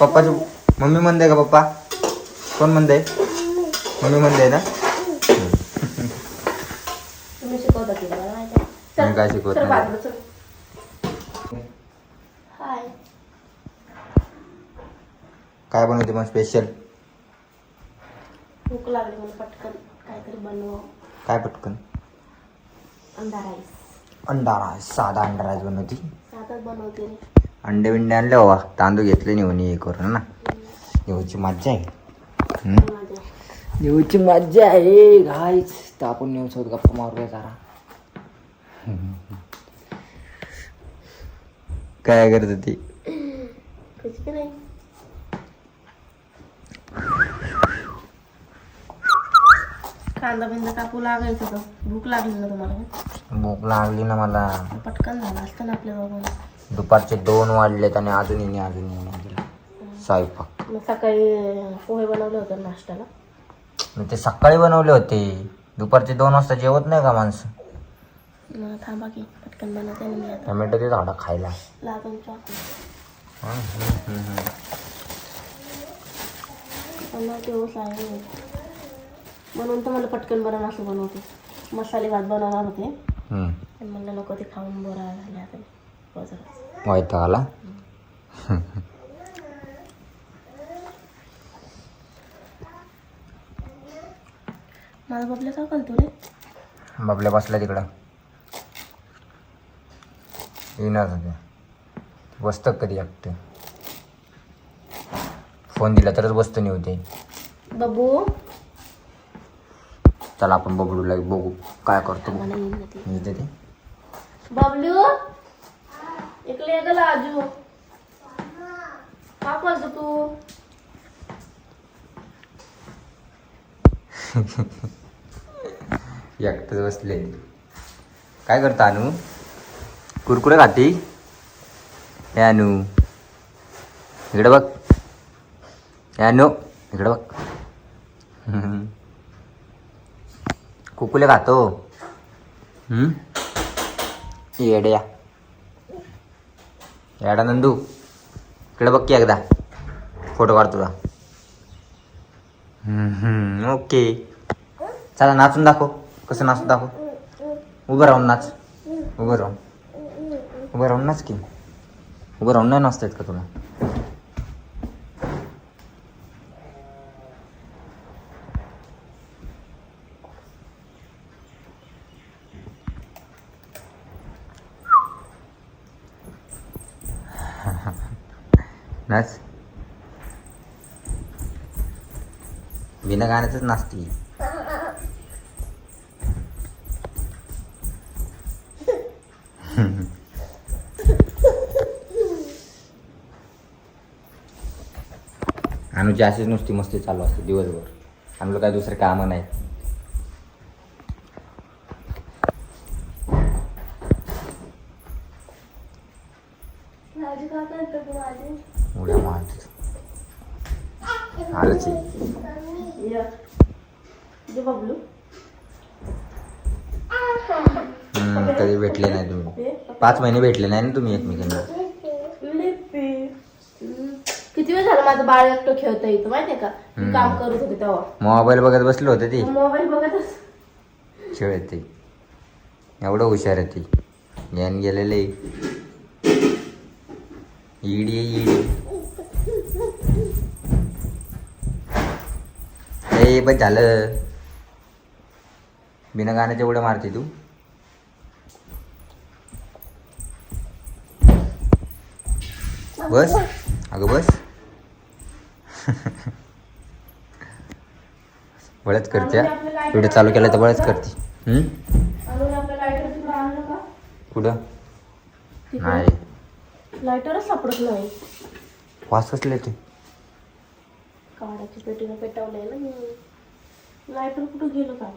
पप्पाची mummy म्हणते का पप्पा? कोण म्हणते? मम्मी म्हणते ना. तुम्ही शिकवता की मला माहिती आहे. मी काय शिकवत चल नाही. बाजूला चल. हाय. काय बनवते मग स्पेशल? भूक लागली मला पटकन काहीतरी बनव. काय पटकन? अंडा राईस. अंडा राईस. साधा अंडा राईस बनवती. साधाच बनवते रे. अंडे बिंडे आणले बाबा. तांदूळ घेतले निवून हे करून ना. येऊची मज्जा आहे. माझ्या येऊची मज्जा आहे घाईच. तर आपण नेऊसोबत गप्पा मारूया जरा. काय करत होती? कशी नाही कांदा बिंदा कापू लागायचं तर भूक लागली ना तुम्हाला? भूक लागली ना मला. पटकन झालं असतं ना आपल्या बघून. दुपारचे 2 वाजलेत आणि अजूनही नाही दिला स्वयंपाक. मग सकाळी पोहे बनवले होते नाश्त्याला. मी ते सकाळी बनवले होते. दुपारचे 2 वाजता जेवत नाही का माणसं? मग थांबा की पटकन बनवते ना मी आता. टोमॅटो ते झाडा खायला. लागून चाकू आहे म्हणून तर मला पटकन बनवणं असं बनवते. मसाले भात बनवणार होते पण म्हणलं नको ते खाऊन बोरा झाले आता बाजारात. वैताग आला. माझा बबल्या का करतो रे? बाबल्या बसला तिकडं. येणार होते. बसतं कधी एकटं. फोन दिला तरच बसतं नाही होते. बबू चला आपण बबलूला बघू काय करतो. मला येईल ना ती. इथे ते बबलू इकडे ये गं लाजू. का करतो तू? एकटंच बसले. काय करता अनु? कुरकुरे खाती? हे अनु इकडे बघ. हे अनु इकडे बघ. कुकुले खातो. येड्या येडा नंदू इकडे बघ की एकदा फोटो काढ तुझा. ओके चला नाचून दाखव. कसं नाचून दाखव. उभं राहून नाच. उभं राहून नाच की. उभं राहून नाही नाचता येत का तुला? नाच. बिना गाण्यातच नाचती. अनुची अशीच नुसती मस्ती चालू असते दिवसभर. आम्हाला काय दुसरे कामं नाही. उड्या मारत आलंच बबलू कधी भेटले नाही तुम्ही. 5 महिने भेटले नाही ना तुम्ही एकमेकांना. किती वेळ झालं माझं बाळ एकटं खेळतं इथं माहितीये का? मी काम करत होते तेव्हा मोबाईल बघत बसले होते ती. मोबाईल बघतच खेळते. एवढं हुशार आहे ती. ज्ञान गेलेले इडी इडी. ए बस झालं. बिना गाण्याच्या उड्या मारते तू. बस अगं बस. बळच करते. व्हिडिओ चालू केला तर बळच करते. कुठं नाही लायटरच सापडत नाही. वास कसले ते? काढाची पेटीनं पेटवलंय ना मी. लायटर कुठं गेलं काय?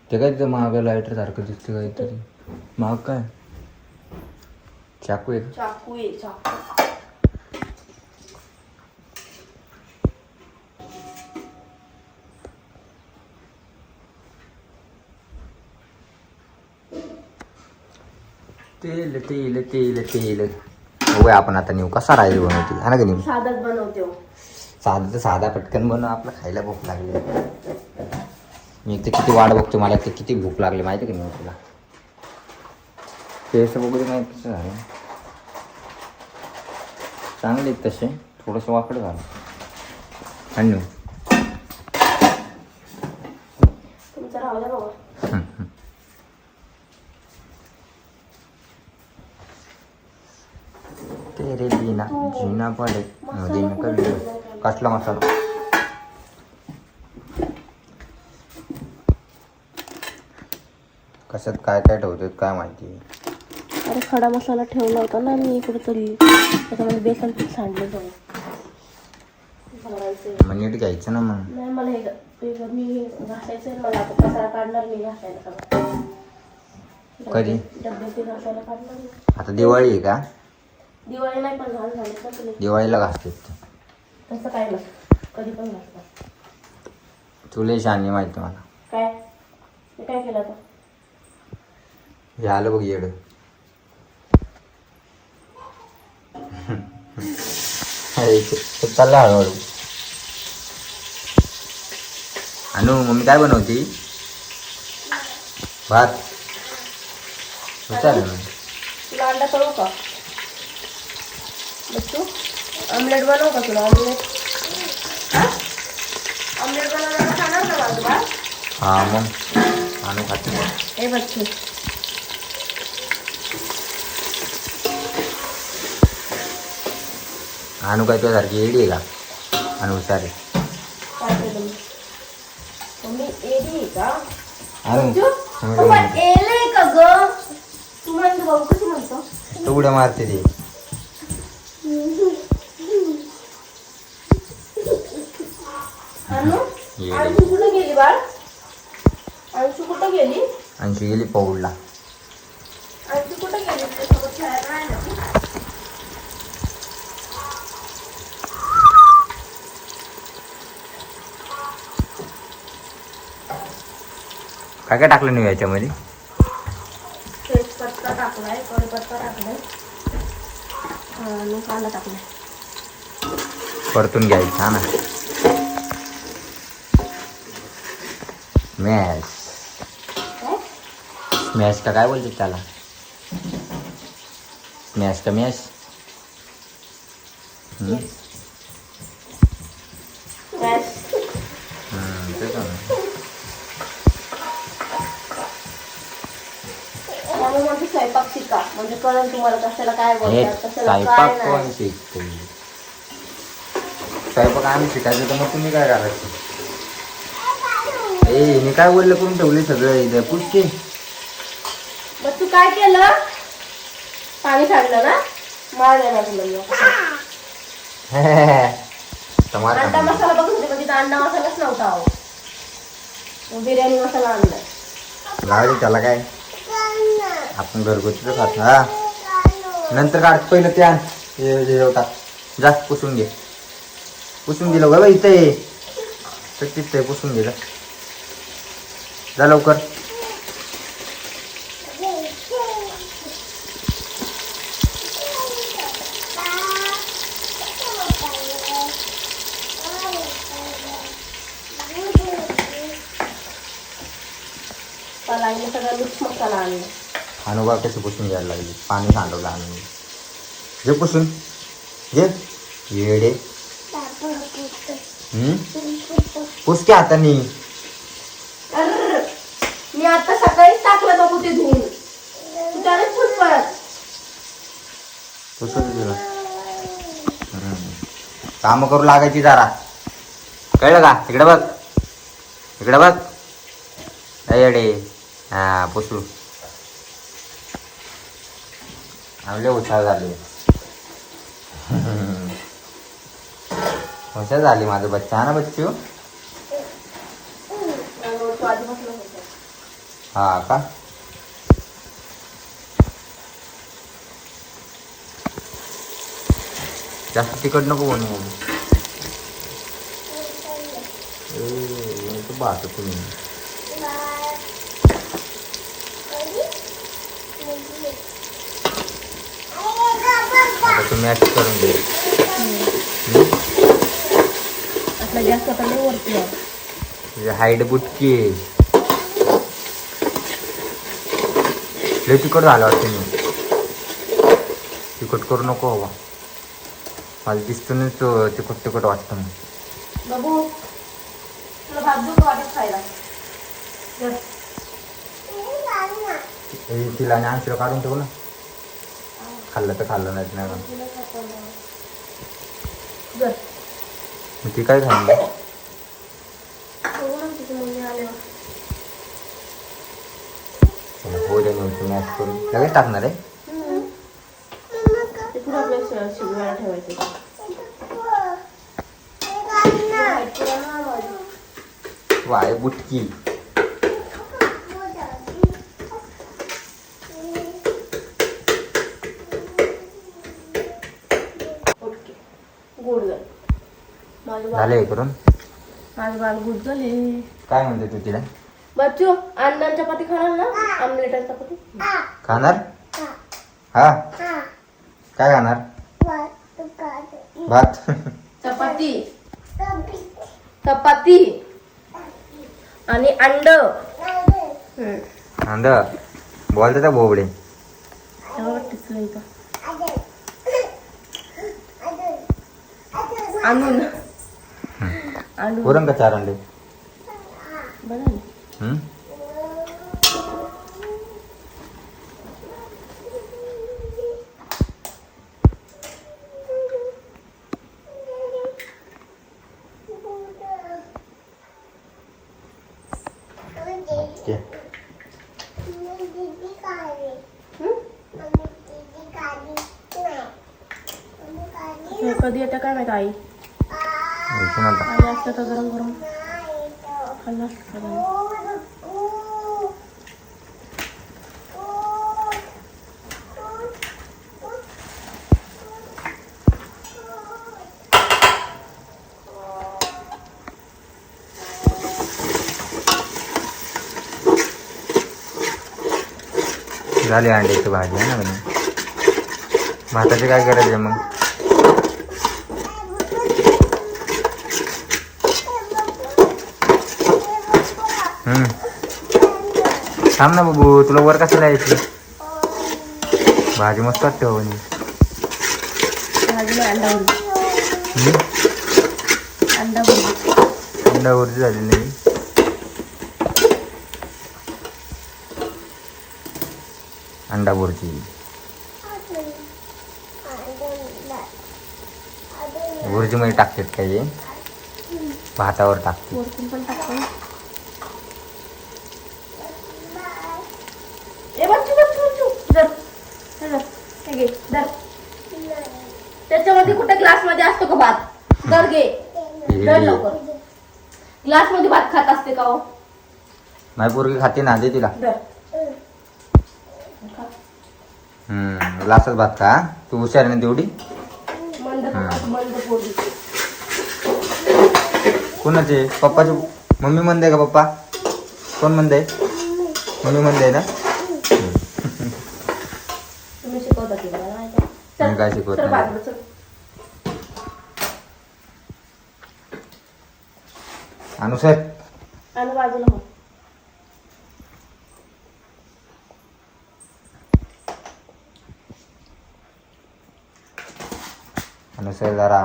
ते काय तिथं महाग लायटर सारखं दिसते काहीतरी. महाग काय? चाकू आहे. चाकू आहे चाकू. तेल तेल तेल तेल बघूया आपण आता नेऊ कसा राहील बनवते हा ना का नेऊ. साधाच बनवते हो. साधा तर साधा पटकन बनव, आपलं खायला भूक लागली. मी एक तर किती वाट बघतो, मला ते किती भूक लागली माहिती का नाही तुला. केस वगैरे नाही कसं झालं, चांगले आहेत तसे, थोडंसं वाकडं झालं. आणि तुमचं राहू द्या बाबा. तेरे बिना जीना पडे कसला मसाला. कशात काय काय ठेवतात काय माहिती. अरे खडा मसाला ठेवला होता ना मी कुठेतरी, त्याच्यामध्ये बेसन पीठ सांडलं सगळं. मग नीट घ्यायचं ना मग. नाही मला हे मी घासायचं आहे, मला आता पसारा काढणार मी घासायला सगळं. कधी डब्यात घासायला काढणार मी. आता दिवाळी आहे का. दिवाळी नाही पण घाल झाली का तुला. दिवाळीला घासतात तसं काय नसतं, कधी पण घासतात. तुला शानी माहिती मला. काय मी काय केलं आता. हे आलं बघ येड. चाललं हळूहळू. अनु मम्मी काय बनवती. भात. चालेल ना. तुला अंडा तळू का बच्चू. ऑमलेट बनवू का तुला ऑमलेट. ऑमलेट बनवण्याला खाणार का माझं बाळ. हा मग अनु खाते. ए बच्चू अनु काय तुझ्यासारखी येडी आहे का. अनु हुशार आहे. काय केलं मी. मम्मी एडी आहे का. अनु पप्पा एले का ग. तू म्हणतो भाऊ कशी म्हणतो. तू उड्या मारते ती. अनु अंशू कुठं गेली बाळ. अंशू कुठं गेली. अंशू गेली पौडला. अंशू कुठं गेली त्याच्यासोबत खेळायला नाही ना. काय काय टाकलं नाही याच्यामध्ये. तेजपत्ता टाकलाय, कढीपत्ता टाकलाय आणि कांदा टाकलाय. परतून घ्यायचं हा ना. मॅश काय मॅश का काय बोलतात त्याला. मॅश का मॅश. तेच ना. त्यामुळे म्हणते स्वयंपाक शिका म्हणजे कळलं तुम्हाला कशाला काय हे बोलतात कशाला काय स्वयंपाक कोण नाही. शिकते. स्वयंपाक आम्ही शिकायचं तर मग तुम्ही काय करायचं. ए मी काय बोललं करून ठेवले सगळं इथे पुष्टी. मग तू काय केलं. पाणी सांडलं ना. मार देणार तुला मी. अंडा मसाला बघत होते म्हणजे अंडा मसालाच नव्हता अहो. मग बिर्याणी मसाला आणलाय. लावली त्याला काय आपण घरगुतीच खात हा. नंतर काढ पहिलं ते आण. हे जास्त पुसून घे. पुसून गेलं बाबा इथे तिथे पुसून गेलं. जा लवकर. लागले सगळं मिक्स मसाला आणला. अनुभव कशी पुसून घ्यायला लागली. पाणी सांडवलं आणून. घे पुसून घे येडे. पुसके हातानी. मी आता सकाळीच टाकलं बघू ते धुवून. तू त्यानेच पुस परत. पुसून तुला काम करू लागायची जरा. कळलं का. इकडे बघ इकडे बघ. येडे हा पुसू. आमले हुशार झाले. हुशार झाली माझं बच्चा ना बच्चू. हा का जास्त तिखट नको बनवू. बात तुम्ही आता तुम्ही मॅश करून घे. आपला गॅस आता लय वरती आहे. तुझी हाईट बुटकी आहे. लय तिखट झालं वाटतं मी. तिखट करू नको बाबा. मला दिसतो तो तिखट वाटतं मग. बाबू तुला भात दूध वाटत खायला. तिला आणि आमच्याला काढून ठेवू ना. खाल्लं तर खाल्लं नाही ना. ती काय खाल्ली? हो दे मग मॅश करून लगेच टाकणार आहे. शिजवायला ठेवायचं. वाय बुटकी. गोड झालं माझं झाले करून. माझं बाल गुड झाले. काय म्हणते तू तिला? बच्चू अंडा चपाती खाणार ना? आमलेट आणि चपाती खाणार? हा काय खाणार? भात. चपाती चपाती आणि अंड. अंड बोलते त्या बोबडे. आणून आणून पुरण का 4 अंडे? बनव. ओके. कधी येतं काय माहिती आई. आई असतं तर गरम गरम खाल्लं असतं. झाली अंड्याची भाजी आहे ना म्हणे. भाताची काय गरज आहे मग? थांब ना बाबू, तुला वर कशाला यायची? भाजी मस्त वाटते हो म्हणे. अंडा वरची झाली नाही. अंडा बुर्जी. बुर्जीमध्ये टाकतात काही भातावर टाकते. त्याच्यामध्ये कुठे ग्लास मध्ये असतो का भात? दर घे लवकर. ग्लास मध्ये भात खात असते का हो? माझी पोरगी खाते ना, दे तिला. ग्लासच भात खा. तू हुशार नाही तेवढी. कोणाचे? पप्पाचे? मम्मी मंद आहे का पप्पा? कोण मंद आहे? मम्मी मंद आहे ना. तुम्ही शिकवता की मी काय शिकवत नाही. अनुसर आणि बाजूला हो. अनुसर जरा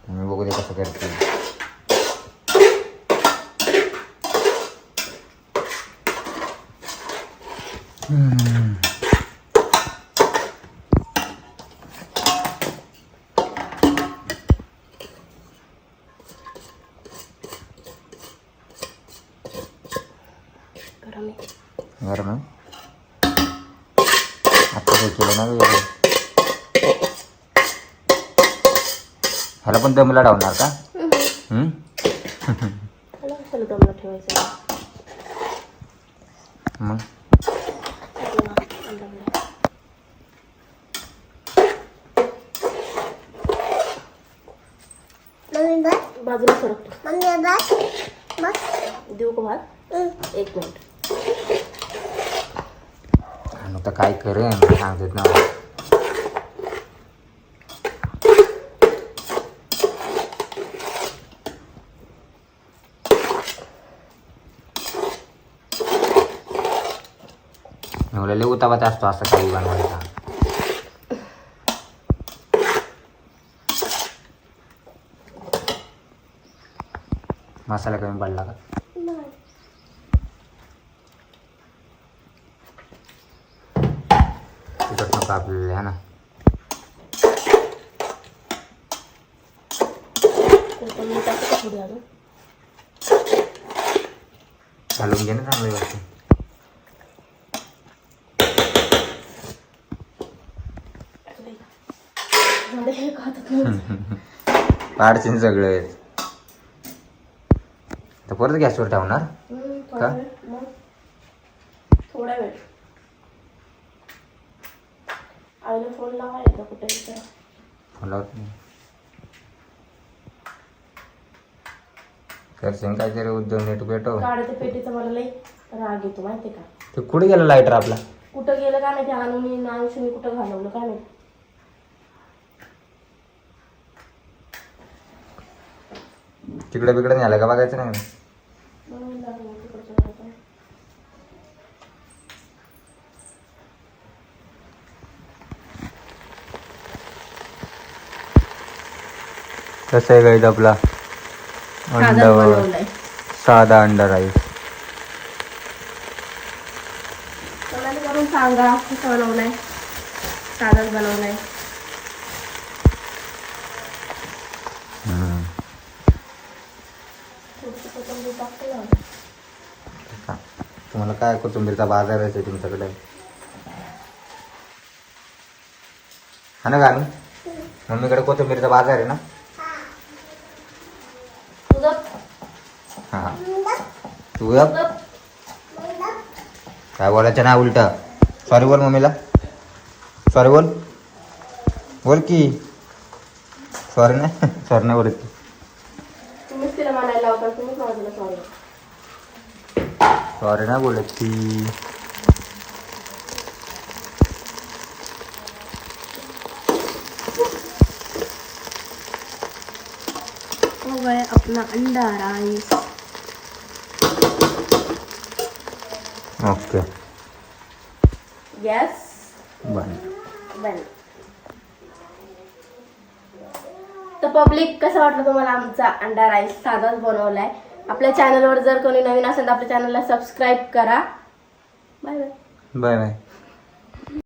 मी बघू दे कसं करते. गरम आहे. आता काय केलं ना वेगळं. ह्याला पण दमला डावणार का? ठेवायचं मग बाजूला सरकतो. देऊ का भात? 1 मिनिट. आता काय करेन सांगतात ना. मला लय उतावाचा असतो असं काही बनवायचा. मसाला कमी पडला का? तिखट नको आपल्याला है ना. घालून घे ना चांगली वाटते. पाडशीन सगळे. तर परत गॅसवर ठेवणार का? थोडा वेळ आईला फोन लावायचा कुठे करशील काहीतरी उद्योग नीट भेटव. काढते पेटीचा मला लई राग येतो माहिती का. ते कुठे गेला लायटर आपला? कुठं गेलं का नाही ते आणून अंशुनी कुठं घालवलं काय नाही. तिकडे बिकडे नाही आलं का बघायचं नाही. म्हणून लागलं तिकडच्या घरात. कसं आहे गाईज आपला अंडा बनवलाय साधा अंडा राईस. कोणाला करून सांगा कसं बनवलाय. साधाच बनवलाय. तुम्हाला काय कोथिंबीरचा बाजार आहे तुमच्याकडे हा ना गाणू? मम्मीकडे कोथिंबीरचा बाजार आहे ना. हा तू काय बोलायचं ना उलट. सॉरी बोल मम्मीला. सॉरी बोल. बोल की सॉरी नाही. सॉरी नाही बोलत. तुम्हीच तिला म्हणायला लावता. तुम्हीच माझ्याला सॉरी. सॉरी नाही बोलत ती. हो गया अपना अंडा राइस. ओके गॅस बंद. बंद. तर पब्लिक कसं वाटलं तुम्हाला आमचा अंडा राईस साधाच बनवलाय. आपल्या चॅनलवर जर कोणी नवीन असेल तर आपल्या चॅनलला सबस्क्राईब करा. Bye bye. Bye bye.